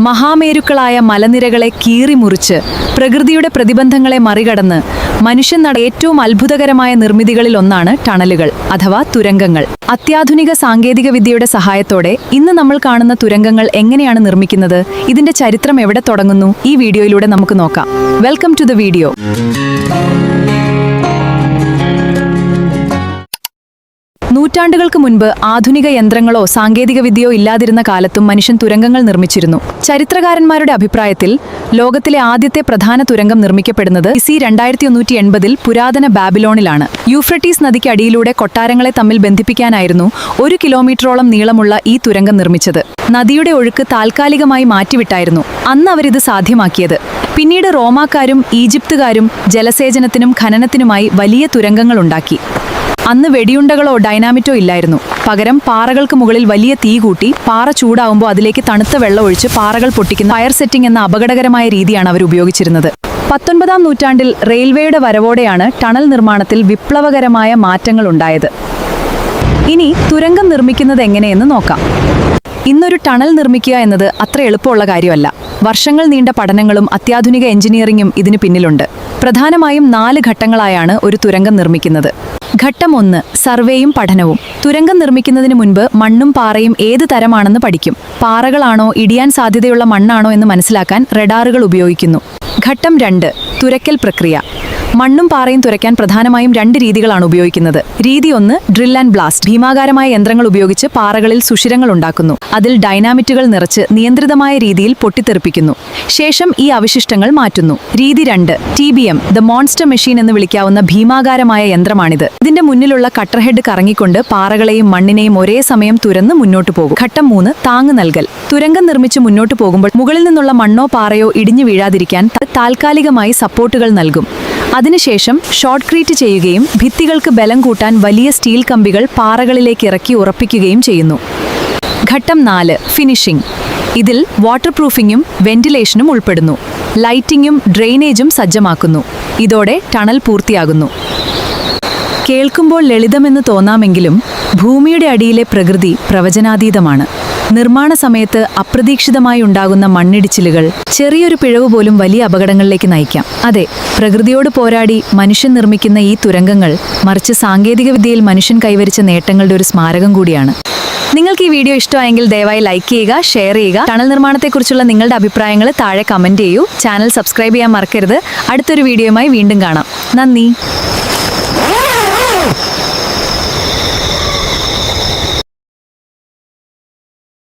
മഹാമേരുക്കളായ മലനിരകളെ കീറിമുറിച്ച് പ്രകൃതിയുടെ പ്രതിബന്ധങ്ങളെ മറികടന്ന് മനുഷ്യൻ ഏറ്റവും അത്ഭുതകരമായ നിർമ്മിതികളിൽ ഒന്നാണ് ടണലുകൾ അഥവാ തുരങ്കങ്ങൾ. അത്യാധുനിക സാങ്കേതിക വിദ്യയുടെ സഹായത്തോടെ ഇന്ന് നമ്മൾ കാണുന്ന തുരങ്കങ്ങൾ എങ്ങനെയാണ് നിർമ്മിക്കുന്നത്, ഇതിന്റെ ചരിത്രം എവിടെ തുടങ്ങുന്നു, ഈ വീഡിയോയിലൂടെ നമുക്ക് നോക്കാം. Welcome to the video. നൂറ്റാണ്ടുകൾക്ക് മുൻപ് ആധുനിക യന്ത്രങ്ങളോ സാങ്കേതിക വിദ്യയോ ഇല്ലാതിരുന്ന കാലത്തും മനുഷ്യൻ തുരങ്കങ്ങൾ നിർമ്മിച്ചിരുന്നു. ചരിത്രകാരന്മാരുടെ അഭിപ്രായത്തിൽ ലോകത്തിലെ ആദ്യത്തെ പ്രധാന തുരങ്കം നിർമ്മിക്കപ്പെടുന്നത് BC 2180 പുരാതന ബാബിലോണിലാണ്. യൂഫ്രട്ടീസ് നദിക്ക് അടിയിലൂടെ കൊട്ടാരങ്ങളെ തമ്മിൽ ബന്ധിപ്പിക്കാനായിരുന്നു 1 കിലോമീറ്ററോളം നീളമുള്ള ഈ തുരങ്കം നിർമ്മിച്ചത്. നദിയുടെ ഒഴുക്ക് താൽക്കാലികമായി മാറ്റിവിട്ടായിരുന്നു അന്ന് അവരിത് സാധ്യമാക്കിയത്. പിന്നീട് റോമാക്കാരും ഈജിപ്തുകാരും ജലസേചനത്തിനും ഖനനത്തിനുമായി വലിയ തുരങ്കങ്ങൾ ഉണ്ടാക്കി. അന്ന് വെടിയുണ്ടകളോ ഡൈനാമിറ്റോ ഇല്ലായിരുന്നു. പകരം പാറകൾക്ക് മുകളിൽ വലിയ തീ കൂട്ടി പാറ ചൂടാവുമ്പോൾ അതിലേക്ക് തണുത്ത വെള്ളം ഒഴിച്ച് പാറകൾ പൊട്ടിക്കുന്ന ഫയർ സെറ്റിംഗ് എന്ന അപകടകരമായ രീതിയാണ് അവർ ഉപയോഗിച്ചിരുന്നത്. 19-ാം നൂറ്റാണ്ടിൽ റെയിൽവേയുടെ വരവോടെയാണ് ടണൽ നിർമ്മാണത്തിൽ വിപ്ലവകരമായ മാറ്റങ്ങൾ ഉണ്ടായത്. ഇനി തുരങ്കം നിർമ്മിക്കുന്നത് എങ്ങനെയെന്ന് നോക്കാം. ഇന്നൊരു ടണൽ നിർമ്മിക്കുക എന്നത് അത്ര എളുപ്പമുള്ള കാര്യമല്ല. വർഷങ്ങൾ നീണ്ട പഠനങ്ങളും അത്യാധുനിക എഞ്ചിനീയറിംഗും ഇതിനു പിന്നിലുണ്ട്. പ്രധാനമായും 4 ഘട്ടങ്ങളായാണ് ഒരു തുരങ്കം നിർമ്മിക്കുന്നത്. ഘട്ടം 1: സർവേയും പഠനവും. തുരങ്കം നിർമ്മിക്കുന്നതിന് മുൻപ് മണ്ണും പാറയും ഏത് തരമാണെന്ന് പഠിക്കും. പാറകളാണോ ഇടിയാൻ സാധ്യതയുള്ള മണ്ണാണോ എന്ന് മനസ്സിലാക്കാൻ റഡാറുകൾ ഉപയോഗിക്കുന്നു. ഘട്ടം 2: തുരക്കൽ പ്രക്രിയ. മണ്ണും പാറയും തുരയ്ക്കാൻ പ്രധാനമായും 2 രീതികളാണ് ഉപയോഗിക്കുന്നത്. രീതി 1: ഡ്രിൽ ആൻഡ് ബ്ലാസ്റ്റ്. ഭീമാകാരമായ യന്ത്രങ്ങൾ ഉപയോഗിച്ച് പാറകളിൽ സുഷിരങ്ങൾ ഉണ്ടാക്കുന്നു. അതിൽ ഡൈനാമിറ്റുകൾ നിറച്ച് നിയന്ത്രിതമായ രീതിയിൽ പൊട്ടിത്തെറിപ്പിക്കുന്നു. ശേഷം ഈ അവശിഷ്ടങ്ങൾ മാറ്റുന്നു. രീതി 2: TBM, ദ മോൺസ്റ്റർ മെഷീൻ എന്ന് വിളിക്കാവുന്ന ഭീമാകാരമായ യന്ത്രമാണിത്. ഇതിന്റെ മുന്നിലുള്ള കട്ടർ ഹെഡ് കറങ്ങിക്കൊണ്ട് പാറകളെയും മണ്ണിനെയും ഒരേ സമയം തുരന്ന് മുന്നോട്ടു പോകും. ഘട്ടം 3: താങ്ങ് നൽകൽ. തുരങ്കം നിർമ്മിച്ച് മുന്നോട്ടു പോകുമ്പോൾ മുകളിൽ നിന്നുള്ള മണ്ണോ പാറയോ ഇടിഞ്ഞു വീഴാതിരിക്കാൻ താൽക്കാലികമായി സപ്പോർട്ടുകൾ നൽകും. അതിനുശേഷം ഷോർട്ട്ക്രീറ്റ് ചെയ്യുകയും ഭിത്തികൾക്ക് ബലം കൂട്ടാൻ വലിയ സ്റ്റീൽ കമ്പികൾ പാറകളിലേക്ക് ഇറക്കി ഉറപ്പിക്കുകയും ചെയ്യുന്നു. ഘട്ടം 4: ഫിനിഷിംഗ്. ഇതിൽ വാട്ടർ പ്രൂഫിങ്ങും വെന്റിലേഷനും ഉൾപ്പെടുന്നു. ലൈറ്റിങ്ങും ഡ്രെയിനേജും സജ്ജമാക്കുന്നു. ഇതോടെ ടണൽ പൂർത്തിയാകുന്നു. കേൾക്കുമ്പോൾ ലളിതമെന്ന് തോന്നാമെങ്കിലും ഭൂമിയുടെ അടിയിലെ പ്രകൃതി പ്രവചനാതീതമാണ്. നിർമ്മാണ സമയത്ത് അപ്രതീക്ഷിതമായി ഉണ്ടാകുന്ന മണ്ണിടിച്ചിലുകൾ, ചെറിയൊരു പിഴവ് പോലും വലിയ അപകടങ്ങളിലേക്ക് നയിക്കാം. അതെ, പ്രകൃതിയോട് പോരാടി മനുഷ്യൻ നിർമ്മിക്കുന്ന ഈ തുരങ്കങ്ങൾ മറിച്ച് സാങ്കേതികവിദ്യയിൽ മനുഷ്യൻ കൈവരിച്ച നേട്ടങ്ങളുടെ ഒരു സ്മാരകം കൂടിയാണ്. നിങ്ങൾക്ക് ഈ വീഡിയോ ഇഷ്ടമായെങ്കിൽ ദയവായി ലൈക്ക് ചെയ്യുക, ഷെയർ ചെയ്യുക. ടണൽ നിർമ്മാണത്തെക്കുറിച്ചുള്ള നിങ്ങളുടെ അഭിപ്രായങ്ങൾ താഴെ കമന്റ് ചെയ്യൂ. ചാനൽ സബ്സ്ക്രൈബ് ചെയ്യാൻ മറക്കരുത്. അടുത്തൊരു വീഡിയോയുമായി വീണ്ടും കാണാം. നന്ദി.